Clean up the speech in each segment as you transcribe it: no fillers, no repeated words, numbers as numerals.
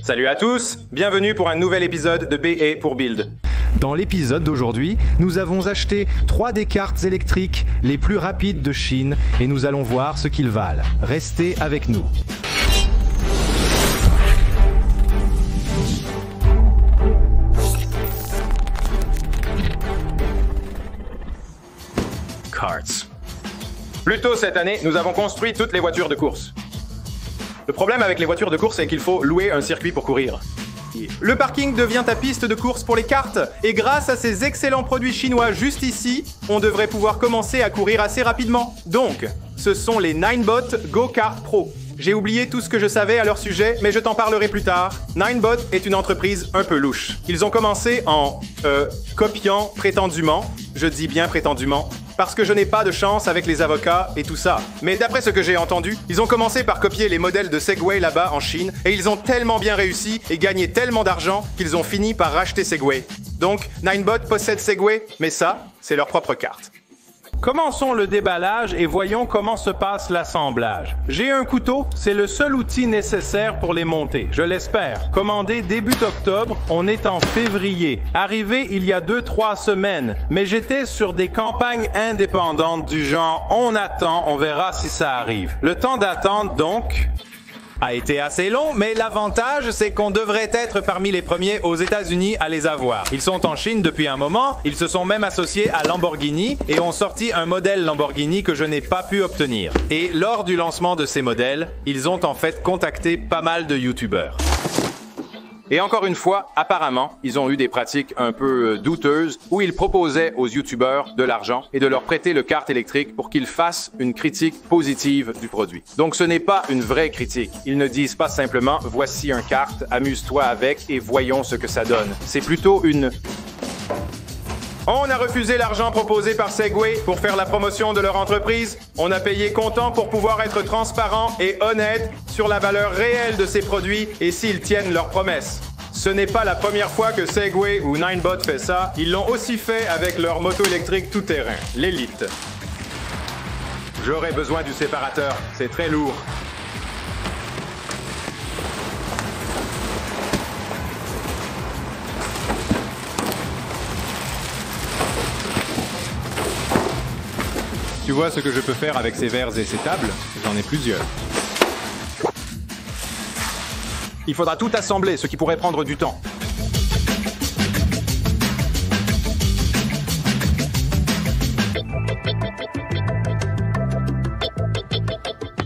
Salut à tous, bienvenue pour un nouvel épisode de BA pour Build. Dans l'épisode d'aujourd'hui, nous avons acheté 3 des cartes électriques les plus rapides de Chine et nous allons voir ce qu'ils valent. Restez avec nous. Carts. Plus tôt cette année, nous avons construit toutes les voitures de course. Le problème avec les voitures de course, c'est qu'il faut louer un circuit pour courir. Le parking devient ta piste de course pour les karts, et grâce à ces excellents produits chinois juste ici, on devrait pouvoir commencer à courir assez rapidement. Donc, ce sont les Ninebot Go-Kart Pro. J'ai oublié tout ce que je savais à leur sujet, mais je t'en parlerai plus tard. Ninebot est une entreprise un peu louche. Ils ont commencé en copiant prétendument, je dis bien prétendument, parce que je n'ai pas de chance avec les avocats et tout ça. Mais d'après ce que j'ai entendu, ils ont commencé par copier les modèles de Segway là-bas en Chine, et ils ont tellement bien réussi et gagné tellement d'argent qu'ils ont fini par racheter Segway. Donc, Ninebot possède Segway, mais ça, c'est leur propre carte. Commençons le déballage et voyons comment se passe l'assemblage. J'ai un couteau, c'est le seul outil nécessaire pour les monter, je l'espère. Commandé début octobre, on est en février. Arrivé il y a 2-3 semaines, mais j'étais sur des campagnes indépendantes du genre on attend, on verra si ça arrive. Le temps d'attente donc a été assez long, mais l'avantage, c'est qu'on devrait être parmi les premiers aux États-Unis à les avoir. Ils sont en Chine depuis un moment, ils se sont même associés à Lamborghini et ont sorti un modèle Lamborghini que je n'ai pas pu obtenir. Et lors du lancement de ces modèles, ils ont en fait contacté pas mal de YouTubeurs. Et encore une fois, apparemment, ils ont eu des pratiques un peu douteuses où ils proposaient aux YouTubeurs de l'argent et de leur prêter le kart électrique pour qu'ils fassent une critique positive du produit. Donc ce n'est pas une vraie critique. Ils ne disent pas simplement « voici un kart, amuse-toi avec et voyons ce que ça donne ». C'est plutôt une... On a refusé l'argent proposé par Segway pour faire la promotion de leur entreprise. On a payé comptant pour pouvoir être transparent et honnête sur la valeur réelle de ces produits et s'ils tiennent leurs promesses. Ce n'est pas la première fois que Segway ou Ninebot fait ça. Ils l'ont aussi fait avec leur moto électrique tout-terrain, l'Elite. J'aurais besoin du séparateur, c'est très lourd. Tu vois ce que je peux faire avec ces verres et ces tables? J'en ai plusieurs. Il faudra tout assembler, ce qui pourrait prendre du temps.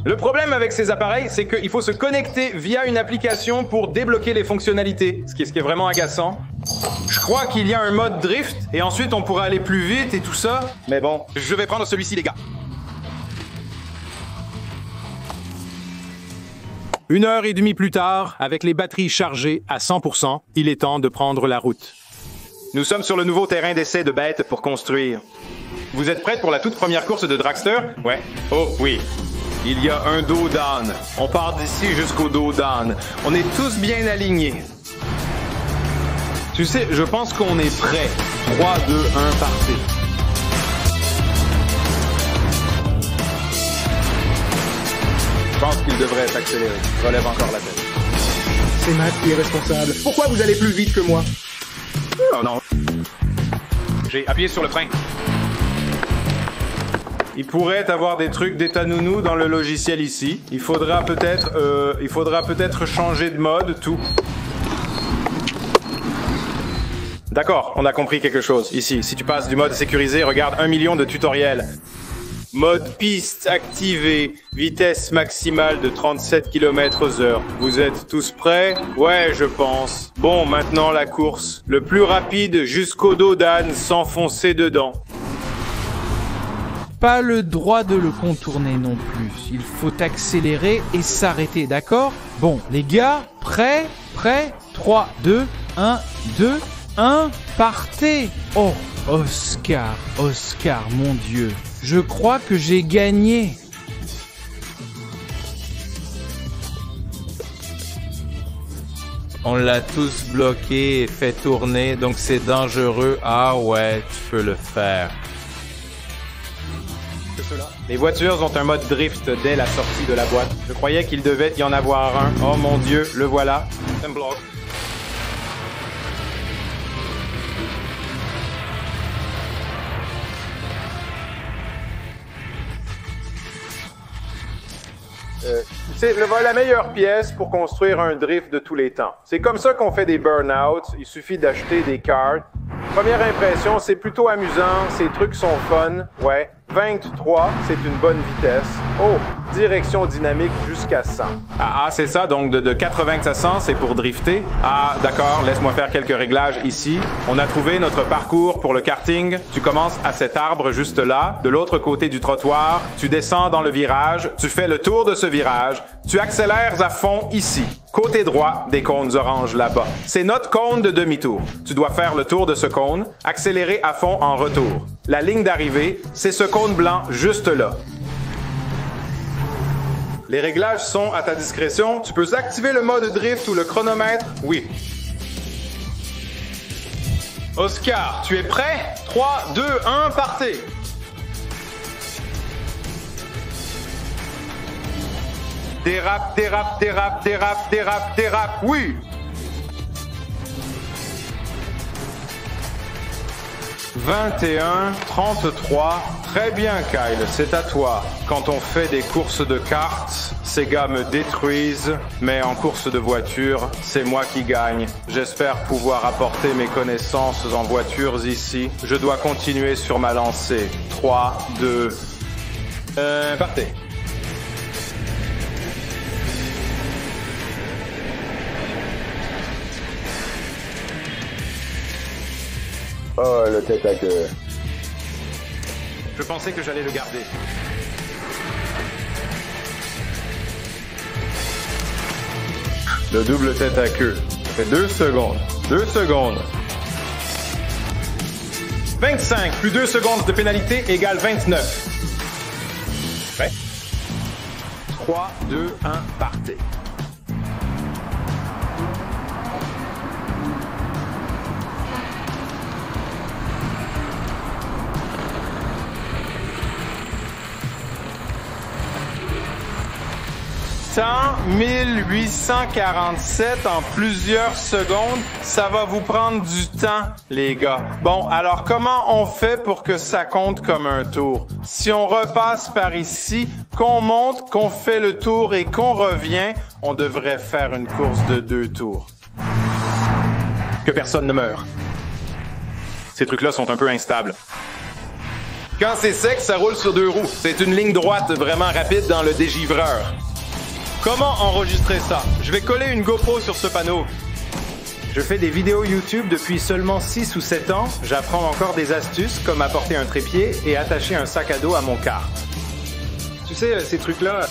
Le problème avec ces appareils, c'est qu'il faut se connecter via une application pour débloquer les fonctionnalités, ce qui est vraiment agaçant. Je crois qu'il y a un mode drift, et ensuite on pourra aller plus vite et tout ça. Mais bon, je vais prendre celui-ci, les gars. 1h30 plus tard, avec les batteries chargées à 100%, il est temps de prendre la route. Nous sommes sur le nouveau terrain d'essai de bêtes pour construire. Vous êtes prêts pour la toute première course de Dragster? Ouais. Oh oui. Il y a un dos d'âne. On part d'ici jusqu'au dos d'âne. On est tous bien alignés. Tu sais, je pense qu'on est prêt. 3, 2, 1, partez. Je pense qu'il devrait s'accélérer. Relève encore la tête. C'est Matt qui est responsable. Pourquoi vous allez plus vite que moi? Oh non. J'ai appuyé sur le frein. Il pourrait avoir des trucs d'état nounou dans le logiciel ici. Il faudra peut-être changer de mode, tout. D'accord, on a compris quelque chose. Ici, si tu passes du mode sécurisé, regarde 1 million de tutoriels. Mode piste activé, vitesse maximale de 37 km/h. Vous êtes tous prêts? Ouais, je pense. Bon, maintenant la course. Le plus rapide jusqu'au dos d'âne sans foncer dedans. Pas le droit de le contourner non plus. Il faut accélérer et s'arrêter, d'accord? Bon, les gars, prêts? 3, 2, 1, 2, 1, partez! Oh, Oscar, mon Dieu. Je crois que j'ai gagné. On l'a tous bloqué et fait tourner, donc c'est dangereux. Ah ouais, tu peux le faire. ceux-là. Les voitures ont un mode drift dès la sortie de la boîte. Je croyais qu'il devait y en avoir un. Oh mon Dieu, le voilà. Un bloc. C'est la meilleure pièce pour construire un drift de tous les temps. C'est comme ça qu'on fait des burn-outs. Il suffit d'acheter des cartes. Première impression, c'est plutôt amusant. Ces trucs sont fun. Ouais. 23, c'est une bonne vitesse. Oh, direction dynamique jusqu'à 100. Ah, c'est ça. Donc, de 80 à 100, c'est pour drifter. Ah, d'accord. Laisse-moi faire quelques réglages ici. On a trouvé notre parcours pour le karting. Tu commences à cet arbre juste là. De l'autre côté du trottoir, tu descends dans le virage. Tu fais le tour de ce virage. Tu accélères à fond ici. Côté droit, des cônes oranges là-bas. C'est notre cône de demi-tour. Tu dois faire le tour de ce cône, accélérer à fond en retour. La ligne d'arrivée, c'est ce cône blanc juste là. Les réglages sont à ta discrétion. Tu peux activer le mode drift ou le chronomètre. Oui. Oscar, tu es prêt? 3, 2, 1, partez! Dérape, dérape, dérape, dérape, dérape, dérape, oui! 21, 33. Très bien, Kyle, c'est à toi. Quand on fait des courses de cartes, ces gars me détruisent, mais en course de voiture, c'est moi qui gagne. J'espère pouvoir apporter mes connaissances en voitures ici. Je dois continuer sur ma lancée. 3, 2... partez. Oh, le tête à queue. Je pensais que j'allais le garder. Le double tête à queue. Ça fait 2 secondes. 2 secondes. 25 plus 2 secondes de pénalité égale 29. Prêt? 3, 2, 1, partez. Temps 1847 en plusieurs secondes. Ça va vous prendre du temps, les gars. Bon, alors comment on fait pour que ça compte comme un tour? Si on repasse par ici, qu'on monte, qu'on fait le tour et qu'on revient, on devrait faire une course de 2 tours. Que personne ne meure. Ces trucs-là sont un peu instables. Quand c'est sec, ça roule sur 2 roues. C'est une ligne droite vraiment rapide dans le dégivreur. Comment enregistrer ça? Je vais coller une GoPro sur ce panneau. Je fais des vidéos YouTube depuis seulement 6 ou 7 ans. J'apprends encore des astuces comme apporter un trépied et attacher un sac à dos à mon kart. Tu sais, ces trucs-là...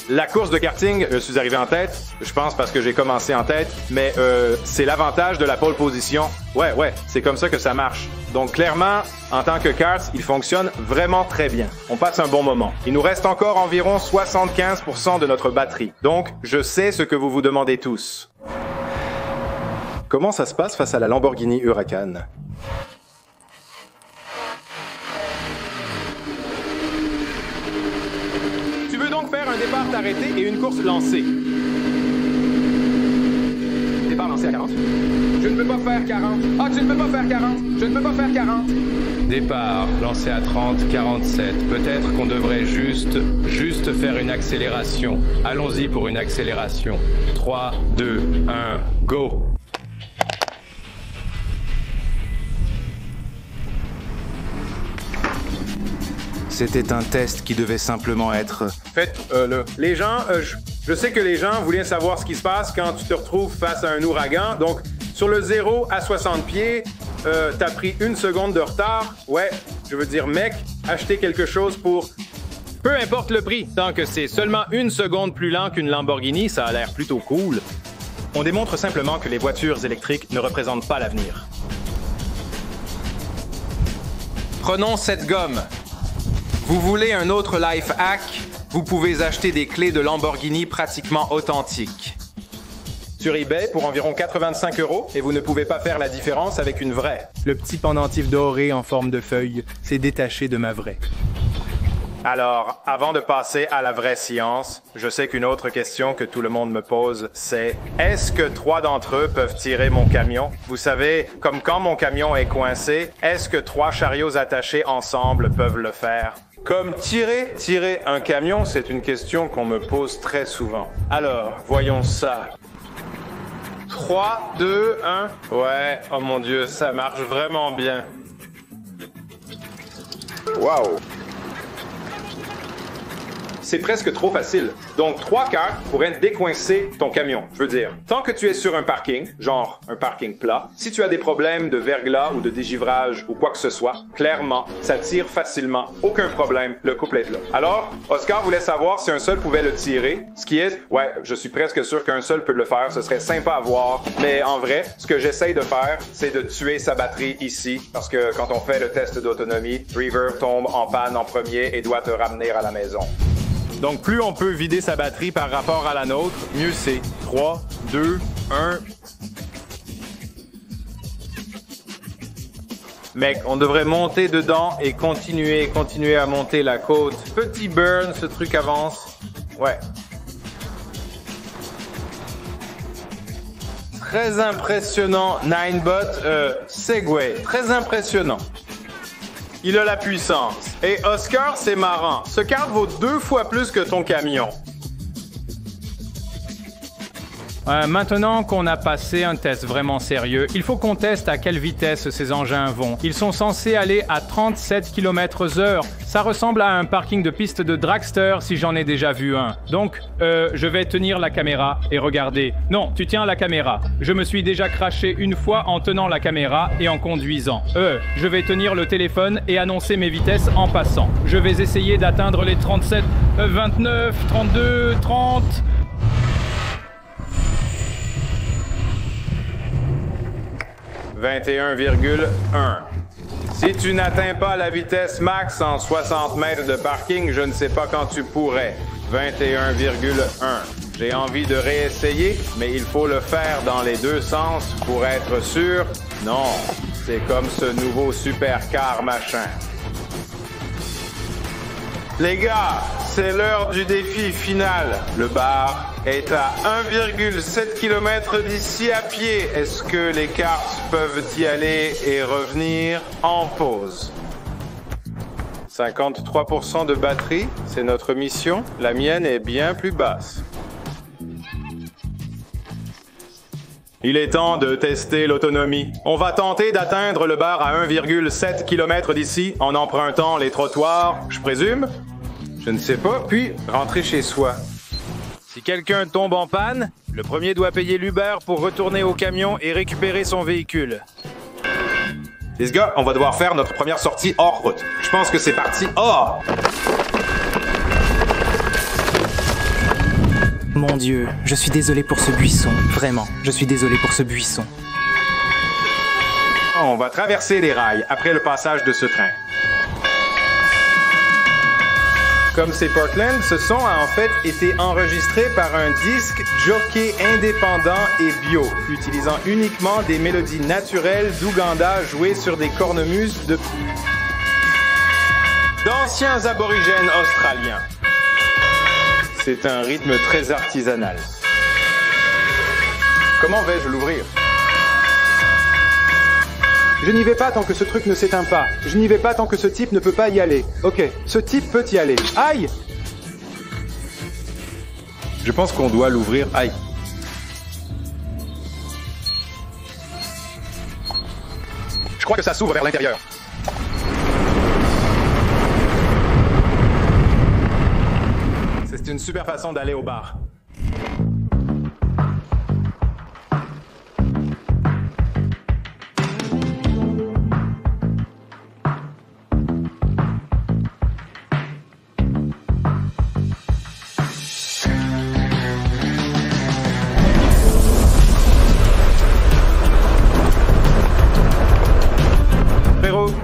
La course de karting, je suis arrivé en tête, je pense parce que j'ai commencé en tête, mais c'est l'avantage de la pole position. Ouais, c'est comme ça que ça marche. Donc clairement, en tant que kart, il fonctionne vraiment très bien. On passe un bon moment. Il nous reste encore environ 75% de notre batterie. Donc, je sais ce que vous vous demandez tous. Comment ça se passe face à la Lamborghini Huracan? Faire un départ arrêté et une course lancée. Départ lancé à 40. Je ne peux pas faire 40. Ah, tu ne peux pas faire 40. Je ne peux pas faire 40. Départ lancé à 30, 47. Peut-être qu'on devrait juste faire une accélération. Allons-y pour une accélération. 3, 2, 1, go! C'était un test qui devait simplement être... Faites-le. Les gens, je sais que les gens voulaient savoir ce qui se passe quand tu te retrouves face à un ouragan. Donc, sur le 0 à 60 pieds, t'as pris 1 seconde de retard. Ouais, je veux dire, mec, acheter quelque chose pour... Peu importe le prix, tant que c'est seulement 1 seconde plus lent qu'une Lamborghini, ça a l'air plutôt cool. On démontre simplement que les voitures électriques ne représentent pas l'avenir. Prenons cette gomme. Vous voulez un autre life hack? Vous pouvez acheter des clés de Lamborghini pratiquement authentiques. Sur eBay pour environ 85 € et vous ne pouvez pas faire la différence avec une vraie. Le petit pendentif doré en forme de feuille s'est détaché de ma vraie. Alors, avant de passer à la vraie science, je sais qu'une autre question que tout le monde me pose, c'est est-ce que 3 d'entre eux peuvent tirer mon camion? Vous savez, comme quand mon camion est coincé, est-ce que 3 chariots attachés ensemble peuvent le faire? Comme tirer un camion, c'est une question qu'on me pose très souvent. Alors, voyons ça. 3, 2, 1. Ouais, oh mon Dieu, ça marche vraiment bien. Wow! C'est presque trop facile. Donc, 3 cartes pourraient décoincer ton camion. Je veux dire, tant que tu es sur un parking, genre un parking plat, si tu as des problèmes de verglas ou de dégivrage ou quoi que ce soit, clairement, ça tire facilement. Aucun problème, le couple est là. Alors, Oscar voulait savoir si un seul pouvait le tirer, ce qui est, ouais, je suis presque sûr qu'un seul peut le faire, ce serait sympa à voir, mais en vrai, ce que j'essaye de faire, c'est de tuer sa batterie ici, parce que quand on fait le test d'autonomie, Reverb tombe en panne en premier et doit te ramener à la maison. Donc, plus on peut vider sa batterie par rapport à la nôtre, mieux c'est. 3, 2, 1. Mec, on devrait monter dedans et continuer à monter la côte. Petit burn, ce truc avance. Ouais. Très impressionnant, Ninebot. Segway, très impressionnant. Il a la puissance. Et Oscar, c'est marrant. Ce carte vaut 2 fois plus que ton camion. Maintenant qu'on a passé un test vraiment sérieux, il faut qu'on teste à quelle vitesse ces engins vont. Ils sont censés aller à 37 km/h. Ça ressemble à un parking de piste de dragster si j'en ai déjà vu un. Donc, je vais tenir la caméra et regarder. Non, tu tiens la caméra. Je me suis déjà crashé une fois en tenant la caméra et en conduisant. Je vais tenir le téléphone et annoncer mes vitesses en passant. Je vais essayer d'atteindre les 37, 29, 32, 30... 21,1. Si tu n'atteins pas la vitesse max en 60 mètres de parking, je ne sais pas quand tu pourrais. 21,1. J'ai envie de réessayer, mais il faut le faire dans les 2 sens pour être sûr. Non, c'est comme ce nouveau supercar machin. Les gars, c'est l'heure du défi final. Le bar est à 1,7 km d'ici à pied. Est-ce que les cartes peuvent y aller et revenir en pause? 53% de batterie, c'est notre mission. La mienne est bien plus basse. Il est temps de tester l'autonomie. On va tenter d'atteindre le bar à 1,7 km d'ici en empruntant les trottoirs, je présume. Je ne sais pas, puis rentrer chez soi. Si quelqu'un tombe en panne, le premier doit payer l'Uber pour retourner au camion et récupérer son véhicule. Les gars, on va devoir faire notre première sortie hors route. Je pense que c'est parti. Oh! Mon Dieu, je suis désolé pour ce buisson. Vraiment, je suis désolé pour ce buisson. On va traverser les rails après le passage de ce train. Comme c'est Portland, ce son a en fait été enregistré par un disque jockey indépendant et bio, utilisant uniquement des mélodies naturelles d'Ouganda jouées sur des cornemuses d'anciens aborigènes australiens. C'est un rythme très artisanal. Comment vais-je l'ouvrir? Je n'y vais pas tant que ce truc ne s'éteint pas. Je n'y vais pas tant que ce type ne peut pas y aller. Ok, ce type peut y aller. Aïe! Je pense qu'on doit l'ouvrir. Aïe. Je crois que ça s'ouvre vers l'intérieur. C'est une super façon d'aller au bar.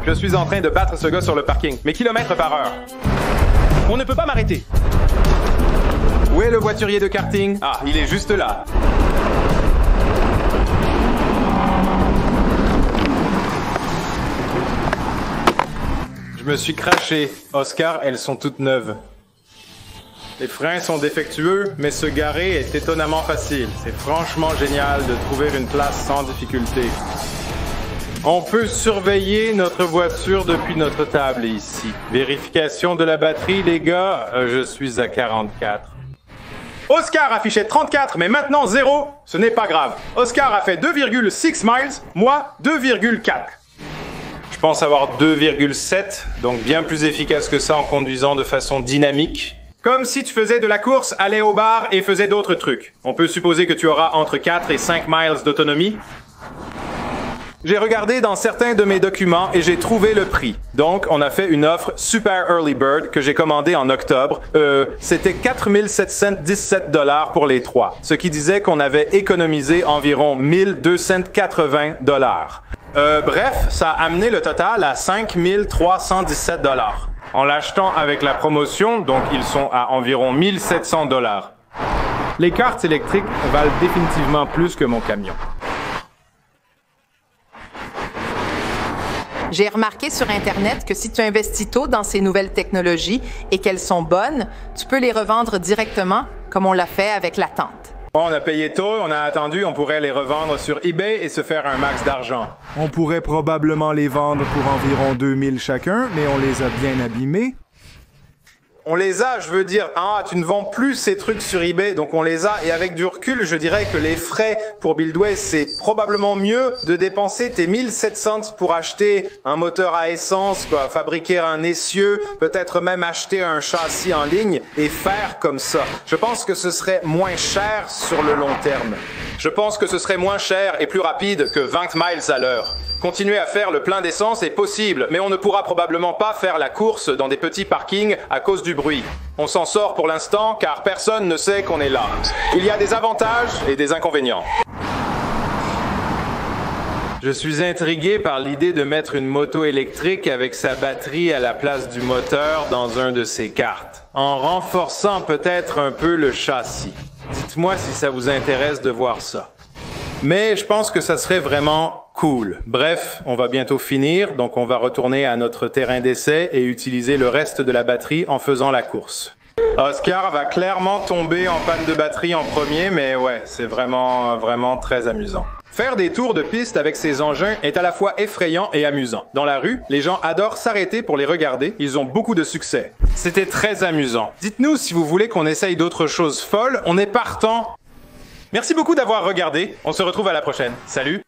Je suis en train de battre ce gars sur le parking, mais kilomètres par heure. On ne peut pas m'arrêter. Où est le voiturier de karting? Ah, il est juste là. Je me suis craché. Oscar, elles sont toutes neuves. Les freins sont défectueux, mais se garer est étonnamment facile. C'est franchement génial de trouver une place sans difficulté. On peut surveiller notre voiture depuis notre table ici. Vérification de la batterie, les gars. Je suis à 44. Oscar affichait 34, mais maintenant 0. Ce n'est pas grave. Oscar a fait 2,6 miles, moi 2,4. Je pense avoir 2,7, donc bien plus efficace que ça en conduisant de façon dynamique. Comme si tu faisais de la course, allais au bar et faisais d'autres trucs. On peut supposer que tu auras entre 4 et 5 miles d'autonomie. J'ai regardé dans certains de mes documents et j'ai trouvé le prix. Donc, on a fait une offre Super Early Bird que j'ai commandée en octobre. C'était 4 717 $ pour les trois, ce qui disait qu'on avait économisé environ 1 280 $. Bref, ça a amené le total à 5 317 $. En l'achetant avec la promotion, donc ils sont à environ 1 700 $. Les cartes électriques valent définitivement plus que mon camion. J'ai remarqué sur Internet que si tu investis tôt dans ces nouvelles technologies et qu'elles sont bonnes, tu peux les revendre directement, comme on l'a fait avec la tente. On a payé tôt, on a attendu, on pourrait les revendre sur eBay et se faire un max d'argent. On pourrait probablement les vendre pour environ 2000 chacun, mais on les a bien abîmés. On les a, je veux dire, ah, tu ne vends plus ces trucs sur eBay, donc on les a, et avec du recul, je dirais que les frais pour BuildWay, c'est probablement mieux de dépenser tes 1700 pour acheter un moteur à essence, quoi, fabriquer un essieu, peut-être même acheter un châssis en ligne, et faire comme ça. Je pense que ce serait moins cher sur le long terme. Je pense que ce serait moins cher et plus rapide que 20 miles à l'heure. Continuer à faire le plein d'essence est possible, mais on ne pourra probablement pas faire la course dans des petits parkings à cause du bruit. On s'en sort pour l'instant car personne ne sait qu'on est là. Il y a des avantages et des inconvénients. Je suis intrigué par l'idée de mettre une moto électrique avec sa batterie à la place du moteur dans un de ces karts, en renforçant peut-être un peu le châssis. Dites-moi si ça vous intéresse de voir ça. Mais je pense que ça serait vraiment cool. Bref, on va bientôt finir, donc on va retourner à notre terrain d'essai et utiliser le reste de la batterie en faisant la course. Oscar va clairement tomber en panne de batterie en premier, mais ouais, c'est vraiment très amusant. Faire des tours de piste avec ces engins est à la fois effrayant et amusant. Dans la rue, les gens adorent s'arrêter pour les regarder, ils ont beaucoup de succès. C'était très amusant. Dites-nous si vous voulez qu'on essaye d'autres choses folles, on est partant. Merci beaucoup d'avoir regardé, on se retrouve à la prochaine. Salut!